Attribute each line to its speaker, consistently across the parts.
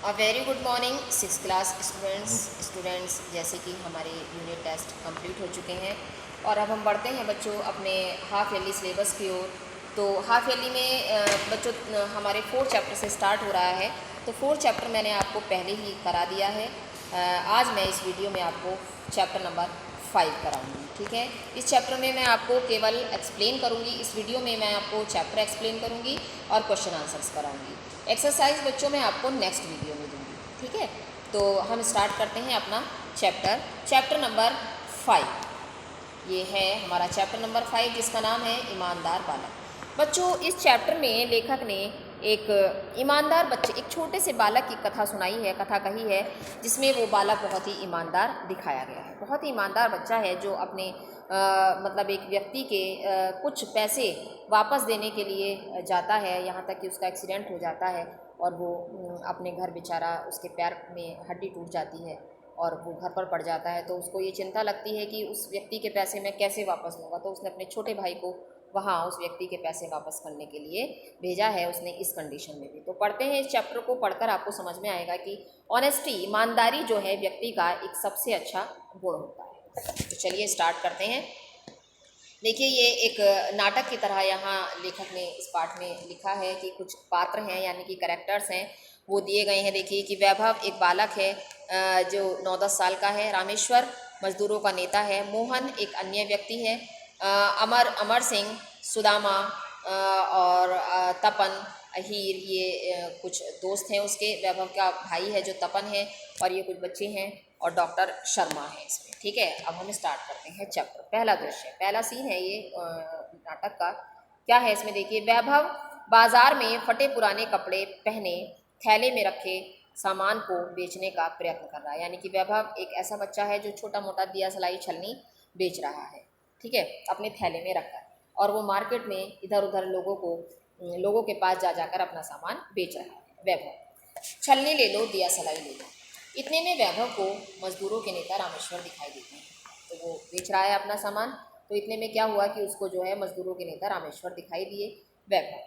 Speaker 1: Very good morning six class students जैसे कि हमारे यूनिट टेस्ट कंप्लीट हो चुके हैं और अब हम बढ़ते हैं बच्चों अपने हाफ ईयरली सिलेबस की ओर। तो हाफ ईयरली में बच्चों हमारे 4 चैप्टर से स्टार्ट हो रहा है। तो 4 चैप्टर मैंने आपको पहले ही करा दिया है। आज मैं इस वीडियो में आपको चैप्टर नंबर 5 कराऊंगी। ठीक है, इस चैप्टर में मैं आपको केवल एक्सप्लेन करूंगी। इस वीडियो में मैं आपको चैप्टर एक्सप्लेन करूंगी और क्वेश्चन आंसर्स कराऊंगी। एक्सरसाइज बच्चों मैं आपको नेक्स्ट वीडियो में दूंगी। ठीक है, तो हम स्टार्ट करते हैं अपना चैप्टर नंबर 5। ये है हमारा चैप्टर नंबर 5 जिसका नाम है ईमानदार बालक। बच्चों इस चैप्टर में लेखक ने एक ईमानदार बच्चे, एक छोटे से बालक की कथा सुनाई है, कथा कही है, जिसमें वो बालक बहुत ही ईमानदार दिखाया गया है। बहुत ही ईमानदार बच्चा है जो अपने मतलब एक व्यक्ति के कुछ पैसे वापस देने के लिए जाता है, यहाँ तक कि उसका एक्सीडेंट हो जाता है और वो अपने घर बेचारा, उसके पैर में हड्डी टूट जाती है और वो घर पर पड़ जाता है। तो उसको ये चिंता लगती है कि उस व्यक्ति के पैसे मैं कैसे वापस दूंगा। तो उसने अपने छोटे भाई को वहाँ उस व्यक्ति के पैसे वापस करने के लिए भेजा है, उसने इस कंडीशन में भी। तो पढ़ते हैं इस चैप्टर को, पढ़कर आपको समझ में आएगा कि ऑनेस्टी, ईमानदारी जो है व्यक्ति का एक सबसे अच्छा गुण होता है। तो चलिए स्टार्ट करते हैं। देखिए ये एक नाटक की तरह यहाँ लेखक ने इस पाठ में लिखा है कि कुछ पात्र हैं यानी कि कैरेक्टर्स हैं वो दिए गए हैं। देखिए कि वैभव एक बालक है जो 9-10 साल का है। रामेश्वर मजदूरों का नेता है। मोहन एक अन्य व्यक्ति है। अमर सिंह, सुदामा और तपन, अहीर, ये कुछ दोस्त हैं उसके। वैभव का भाई है जो तपन है और ये कुछ बच्चे हैं और डॉक्टर शर्मा है इसमें। ठीक है, अब हम स्टार्ट करते हैं चैप्टर। पहला दृश्य, पहला सीन है ये नाटक का। क्या है इसमें देखिए। वैभव बाजार में फटे पुराने कपड़े पहने थैले में रखे सामान को बेचने का प्रयत्न कर रहा है। यानी कि वैभव एक ऐसा बच्चा है जो छोटा मोटा दिया सलाई छलनी बेच रहा है। ठीक है, अपने थैले में रखकर, और वो मार्केट में इधर उधर लोगों के पास जा जाकर अपना सामान बेच रहा है। वैभव, छलनी ले लो, दिया सलाई ले लो। इतने में वैभव को मजदूरों के नेता रामेश्वर दिखाई देते हैं। तो वो बेच रहा है अपना सामान। तो इतने में क्या हुआ कि उसको जो है मजदूरों के नेता रामेश्वर दिखाई दिए। वैभव,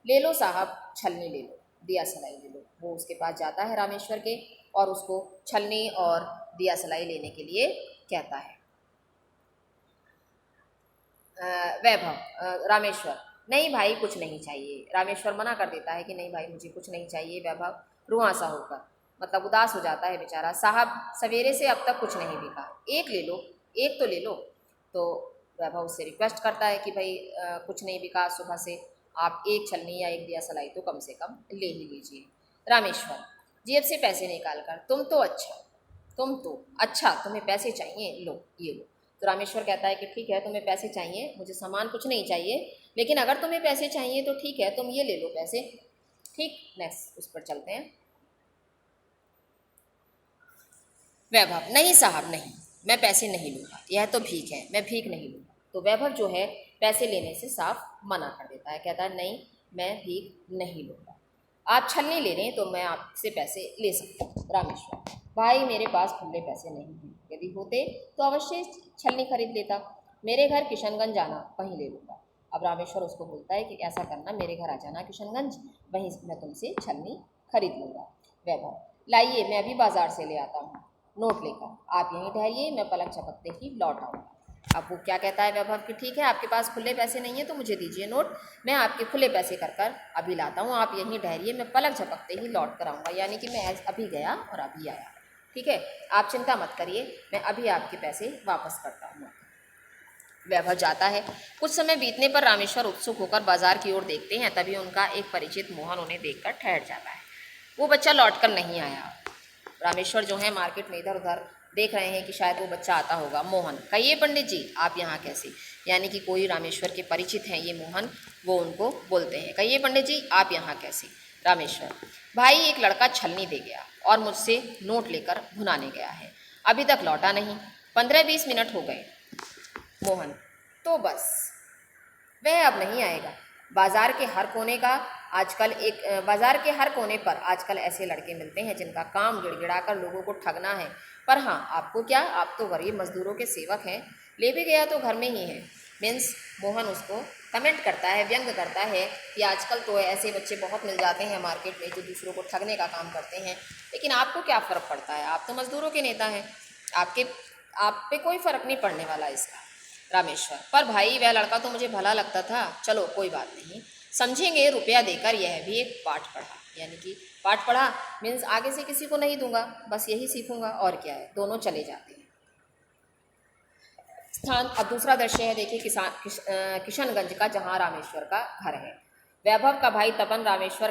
Speaker 1: ले लो साहब, छलनी ले लो, दिया सलाई ले लो। वो उसके पास जाता है रामेश्वर के और उसको छलनी और दिया सलाई लेने के लिए कहता है। वैभव, रामेश्वर, नहीं भाई कुछ नहीं चाहिए। रामेश्वर मना कर देता है कि नहीं भाई मुझे कुछ नहीं चाहिए। वैभव रुआंसा होकर, मतलब उदास हो जाता है बेचारा। साहब सवेरे से अब तक कुछ नहीं बिका, एक ले लो, एक तो ले लो। तो वैभव उससे रिक्वेस्ट करता है कि भाई कुछ नहीं बिका सुबह से, आप एक छलनी या एक दिया सलाई तो कम से कम ले ही लीजिए। रामेश्वर जेब से पैसे निकाल कर, तुम तो अच्छा तुम्हें पैसे चाहिए, लो ये लो। तो रामेश्वर कहता है कि ठीक है तुम्हें पैसे चाहिए, मुझे सामान कुछ नहीं चाहिए, लेकिन अगर तुम्हें पैसे चाहिए तो ठीक है तुम ये ले लो पैसे। ठीक, नेक्स्ट उस पर चलते हैं। वैभव, नहीं साहब नहीं, मैं पैसे नहीं लूँगा, यह तो भीख है, मैं भीख नहीं लूँगा। तो वैभव जो है पैसे लेने से साफ मना कर देता है, कहता है नहीं मैं भीख नहीं लूँगा। आप छलनी ले रहे हैं तो मैं आपसे पैसे ले सकता हूँ। रामेश्वर, भाई मेरे पास खुले पैसे नहीं हैं, यदि होते तो अवश्य छलनी खरीद लेता। मेरे घर किशनगंज जाना, वहीं ले लूँगा। अब रामेश्वर उसको बोलता है कि ऐसा करना, मेरे घर आ जाना किशनगंज, वहीं मैं तुमसे छलनी खरीद लूँगा। वैभव, लाइए मैं अभी बाजार से ले आता हूँ नोट लेकर, आप यहीं ठहरिए, मैं पलक झपकते ही लौट आऊँगा। अब वो क्या कहता है वैभव कि ठीक है आपके पास खुले पैसे नहीं है तो मुझे दीजिए नोट, मैं आपके खुले पैसे कर कर अभी लाता हूँ, आप यहीं ठहरिए, मैं पलक झपकते ही लौट कर आऊँगा। यानी कि मैं अभी गया और अभी आया। ठीक है, आप चिंता मत करिए, मैं अभी आपके पैसे वापस करता हूँ। वैभव जाता है। कुछ समय बीतने पर रामेश्वर उत्सुक होकर बाजार की ओर देखते हैं। तभी उनका एक परिचित मोहन उन्हें देखकर ठहर जाता है। वो बच्चा लौटकर नहीं आया। रामेश्वर जो है मार्केट में इधर उधर देख रहे हैं कि शायद वो बच्चा आता होगा। मोहन, कहिए पंडित जी आप यहाँ कैसे? यानी कि कोई रामेश्वर के परिचित हैं ये मोहन, वो उनको बोलते हैं कहिए पंडित जी आप यहाँ कैसे? रामेश्वर, भाई एक लड़का छलनी दे गया और मुझसे नोट लेकर भुनाने गया है, अभी तक लौटा नहीं, 15-20 मिनट हो गए। मोहन, तो बस वह अब नहीं आएगा। बाजार के हर कोने पर आजकल ऐसे लड़के मिलते हैं जिनका काम गिड़गिड़ा कर लोगों को ठगना है। पर हाँ आपको क्या, आप तो गरीब मजदूरों के सेवक हैं, ले भी गया तो घर में ही है। मीन्स मोहन उसको कमेंट करता है, व्यंग करता है कि आजकल तो ऐसे बच्चे बहुत मिल जाते हैं मार्केट में जो दूसरों को ठगने का काम करते हैं, लेकिन आपको क्या फ़र्क पड़ता है, आप तो मज़दूरों के नेता हैं, आप पे कोई फ़र्क नहीं पड़ने वाला इसका। रामेश्वर, पर भाई वह लड़का तो मुझे भला लगता था, चलो कोई बात नहीं, समझेंगे, रुपया देकर यह भी एक पाठ पढ़ा। यानी कि पाठ पढ़ा मीन्स आगे से किसी को नहीं दूंगा, बस यही सीखूंगा और क्या है। दोनों चले जाते हैं। स्थान अब दूसरा दृश्य है, देखिए किशनगंज का, जहाँ रामेश्वर का घर है। वैभव का भाई तपन रामेश्वर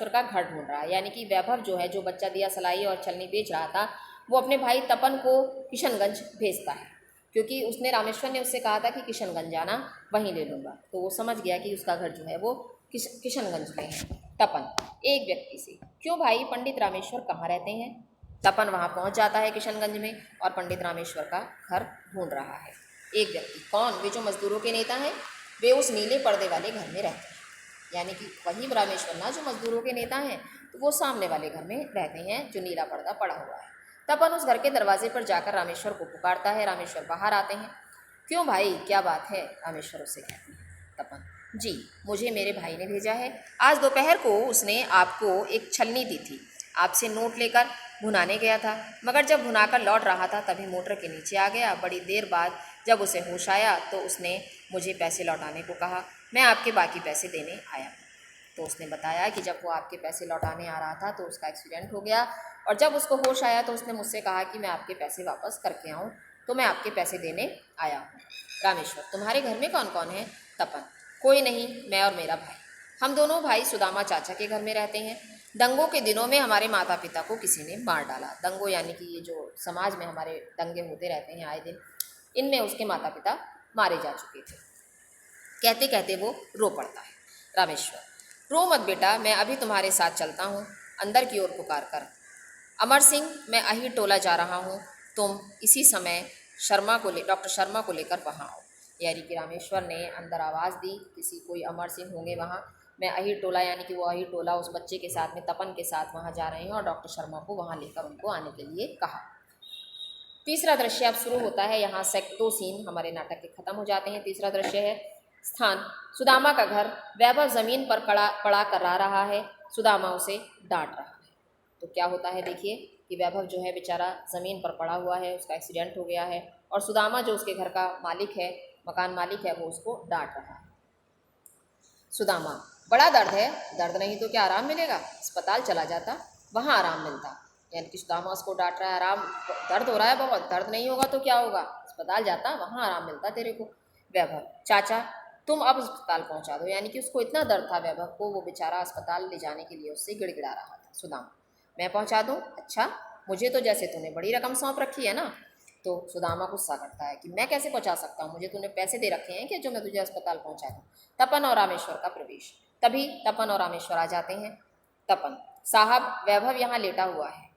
Speaker 1: का घर ढूंढ रहा है। यानी कि वैभव जो है, जो बच्चा दिया सलाई और छलनी बेच रहा था, वो अपने भाई तपन को किशनगंज भेजता है, क्योंकि उसने रामेश्वर ने उससे कहा था कि किशनगंज जाना, वहीं ले लूँगा। तो वो समझ गया कि उसका घर जो है वो किशनगंज में है। तपन एक व्यक्ति से, क्यों भाई पंडित रामेश्वर कहाँ रहते हैं? तपन वहाँ पहुँच जाता है किशनगंज में और पंडित रामेश्वर का घर ढूंढ रहा है। एक व्यक्ति, कौन? वे जो मजदूरों के नेता हैं, वे उस नीले पर्दे वाले घर में रहते हैं। यानी कि वही रामेश्वर ना जो मजदूरों के नेता हैं, तो वो सामने वाले घर में रहते हैं जो नीला पर्दा पड़ा हुआ है। तपन उस घर के दरवाजे पर जाकर रामेश्वर को पुकारता है। रामेश्वर बाहर आते हैं। क्यों भाई, क्या बात है? रामेश्वर उससे कहते हैं। तपन, जी मुझे मेरे भाई ने भेजा है। आज दोपहर को उसने आपको एक छलनी दी थी, आपसे नोट लेकर भुनाने गया था, मगर जब भुनाकर लौट रहा था तभी मोटर के नीचे आ गया। बड़ी देर बाद जब उसे होश आया तो उसने मुझे पैसे लौटाने को कहा। मैं आपके बाकी पैसे देने आया। तो उसने बताया कि जब वो आपके पैसे लौटाने आ रहा था तो उसका एक्सीडेंट हो गया, और जब उसको होश आया तो उसने मुझसे कहा कि मैं आपके पैसे वापस करके आऊँ, तो मैं आपके पैसे देने आया हूँ। रामेश्वर, तुम्हारे घर में कौन कौन है? तपन, कोई नहीं, मैं और मेरा भाई। हम दोनों भाई सुदामा चाचा के घर में रहते हैं। दंगों के दिनों में हमारे माता पिता को किसी ने मार डाला। दंगों यानी कि ये जो समाज में हमारे दंगे होते रहते हैं आए दिन, इनमें उसके माता पिता मारे जा चुके थे। कहते कहते वो रो पड़ता है। रामेश्वर, रो मत बेटा, मैं अभी तुम्हारे साथ चलता हूँ। अंदर की ओर पुकार कर, अमर सिंह, मैं अहीर टोला जा रहा हूँ, तुम इसी समय डॉक्टर शर्मा को लेकर वहाँ आओ। यानी कि रामेश्वर ने अंदर आवाज़ दी, किसी कोई अमर सिंह होंगे वहाँ। मैं अहीर टोला, यानी कि वो अहीर टोला उस बच्चे के साथ में, तपन के साथ वहाँ जा रहे हैं और डॉक्टर शर्मा को वहाँ लेकर उनको आने के लिए कहा। तीसरा दृश्य अब शुरू होता है। यहाँ से 2 सीन हमारे नाटक के खत्म हो जाते हैं। तीसरा दृश्य है, स्थान सुदामा का घर। वैभव जमीन पर पड़ा करा रहा है, सुदामा उसे डांट रहा है। तो क्या होता है देखिए कि वैभव जो है बेचारा ज़मीन पर पड़ा हुआ है, उसका एक्सीडेंट हो गया है, और सुदामा जो उसके घर का मालिक है, मकान मालिक है, वो उसको डांट रहा है। सुदामा, बड़ा दर्द है, दर्द नहीं तो क्या आराम मिलेगा? अस्पताल चला जाता, वहाँ आराम मिलता। यानी कि सुदामा उसको डांट रहा है, आराम, दर्द हो रहा है बहुत, दर्द नहीं होगा तो क्या होगा, अस्पताल जाता, वहाँ आराम मिलता तेरे को। वैभव, चाचा तुम अब अस्पताल पहुँचा दो। यानी कि उसको इतना दर्द था वैभव को, वो बेचारा अस्पताल ले जाने के लिए उससे गिड़गिड़ा रहा था। सुदामा, मैं पहुँचा दूँ? अच्छा, मुझे तो जैसे तूने बड़ी रकम सौंप रखी है ना। तो सुदामा गुस्सा करता है कि मैं कैसे पहुँचा सकता हूँ, मुझे तूने पैसे दे रखे हैं कि जो मैं तुझे अस्पताल पहुँचा दूँ। तपन और रामेश्वर का प्रवेश। तभी तपन और रामेश्वर आ जाते हैं। तपन, साहब वैभव यहाँ लेटा हुआ है।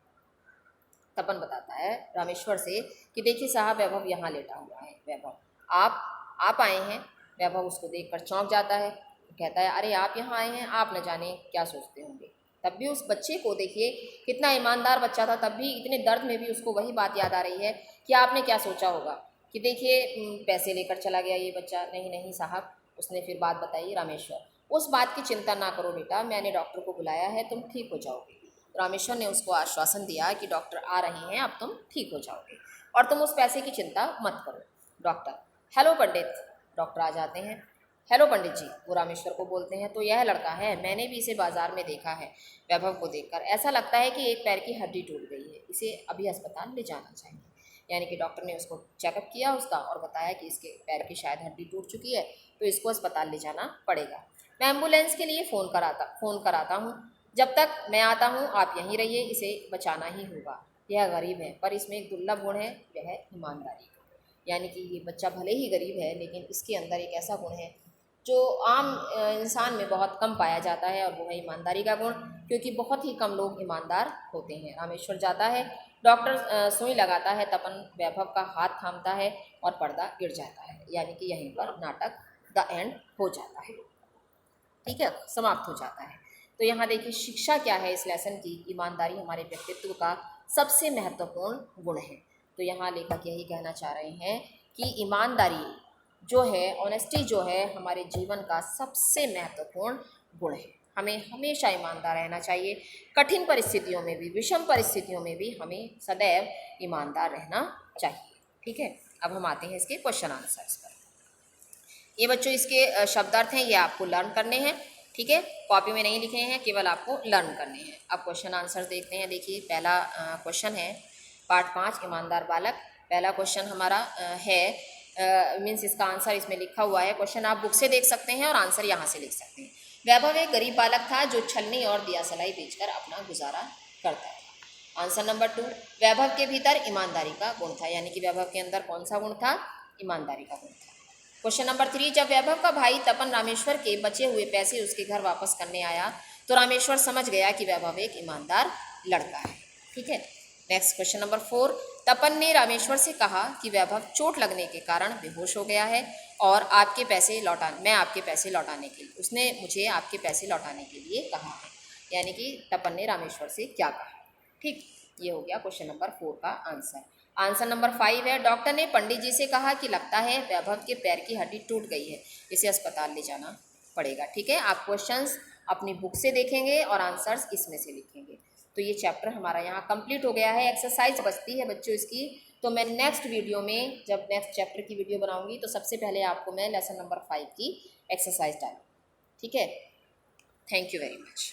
Speaker 1: तपन बताता है रामेश्वर से कि देखिए साहब, वैभव यहाँ लेटा हुआ है। वैभव, आप आए हैं? वैभव उसको देखकर चौंक जाता है, कहता है अरे आप यहाँ आए हैं, आप न जाने क्या सोचते होंगे। तब भी उस बच्चे को देखिए, कितना ईमानदार बच्चा था, तब भी इतने दर्द में भी उसको वही बात याद आ रही है कि आपने क्या सोचा होगा कि देखिए पैसे लेकर चला गया ये बच्चा। नहीं नहीं साहब, उसने फिर बात बताई। रामेश्वर, उस बात की चिंता ना करो बेटा, मैंने डॉक्टर को बुलाया है, तुम ठीक हो जाओगे। रामेश्वर ने उसको आश्वासन दिया कि डॉक्टर आ रहे हैं, अब तुम ठीक हो जाओगे और तुम उस पैसे की चिंता मत करो। डॉक्टर, हेलो पंडित। डॉक्टर आ जाते हैं। हेलो पंडित जी, वो रामेश्वर को बोलते हैं। तो यह लड़का है, मैंने भी इसे बाजार में देखा है। वैभव को देखकर ऐसा लगता है कि एक पैर की हड्डी टूट गई है, इसे अभी अस्पताल ले जाना चाहिए। यानी कि डॉक्टर ने उसको चेकअप किया उसका और बताया कि इसके पैर की शायद हड्डी टूट चुकी है, तो इसको अस्पताल ले जाना पड़ेगा। मैं एम्बुलेंस के लिए फ़ोन कराता हूँ, जब तक मैं आता हूँ आप यहीं रहिए, इसे बचाना ही होगा। यह गरीब है पर इसमें एक दुर्लभ गुण है, वह है ईमानदारी। यानी कि ये बच्चा भले ही गरीब है, लेकिन इसके अंदर एक ऐसा गुण है जो आम इंसान में बहुत कम पाया जाता है, और वो है ईमानदारी का गुण, क्योंकि बहुत ही कम लोग ईमानदार होते हैं। रामेश्वर जाता है, डॉक्टर सुई लगाता है, तपन वैभव का हाथ थामता है और पर्दा गिर जाता है। यानी कि यहीं पर नाटक द एंड हो जाता है। ठीक है, समाप्त हो जाता है। तो यहाँ देखिए शिक्षा क्या है इस लेसन की, ईमानदारी हमारे व्यक्तित्व का सबसे महत्वपूर्ण गुण है। तो यहाँ लेखक यही कहना चाह रहे हैं कि ईमानदारी जो है, ऑनेस्टी जो है हमारे जीवन का सबसे महत्वपूर्ण गुण है। हमें हमेशा ईमानदार रहना चाहिए। कठिन परिस्थितियों में भी, विषम परिस्थितियों में भी हमें सदैव ईमानदार रहना चाहिए। ठीक है, अब हम आते हैं इसके क्वेश्चन आंसर्स पर। ये बच्चों इसके शब्दार्थ हैं, ये आपको लर्न करने हैं। ठीक है, कॉपी में नहीं लिखे हैं, केवल आपको लर्न करने हैं। अब क्वेश्चन आंसर देखते हैं। देखिए पहला क्वेश्चन है पार्ट 5 ईमानदार बालक। पहला क्वेश्चन हमारा है मीन्स इसका आंसर इसमें लिखा हुआ है। क्वेश्चन आप बुक से देख सकते हैं और आंसर यहाँ से लिख सकते हैं। वैभव एक गरीब बालक था जो छलनी और दिया सलाई बेचकर अपना गुजारा करता था। आंसर नंबर 2, वैभव के भीतर ईमानदारी का गुण था, यानी कि वैभव के अंदर कौन सा गुण था? ईमानदारी का गुण था। क्वेश्चन नंबर 3, जब वैभव का भाई तपन रामेश्वर के बचे हुए पैसे उसके घर वापस करने आया तो रामेश्वर समझ गया कि वैभव एक ईमानदार लड़का है। ठीक है, नेक्स्ट क्वेश्चन नंबर 4, तपन ने रामेश्वर से कहा कि वैभव चोट लगने के कारण बेहोश हो गया है और मैं आपके पैसे लौटाने के लिए, उसने मुझे आपके पैसे लौटाने के लिए कहा है, यानी कि तपन ने रामेश्वर से क्या कहा। ठीक, ये हो गया क्वेश्चन नंबर 4 का आंसर। आंसर नंबर 5 है, डॉक्टर ने पंडित जी से कहा कि लगता है वैभव के पैर की हड्डी टूट गई है, इसे अस्पताल ले जाना पड़ेगा। ठीक है, आप क्वेश्चंस अपनी बुक से देखेंगे और आंसर्स इसमें से लिखेंगे। तो ये चैप्टर हमारा यहाँ कंप्लीट हो गया है। एक्सरसाइज बचती है बच्चों इसकी, तो मैं नेक्स्ट वीडियो में जब नेक्स्ट चैप्टर की वीडियो बनाऊंगी तो सबसे पहले आपको मैं लेसन नंबर 5 की एक्सरसाइज डालूँ। ठीक है, थैंक यू वेरी मच।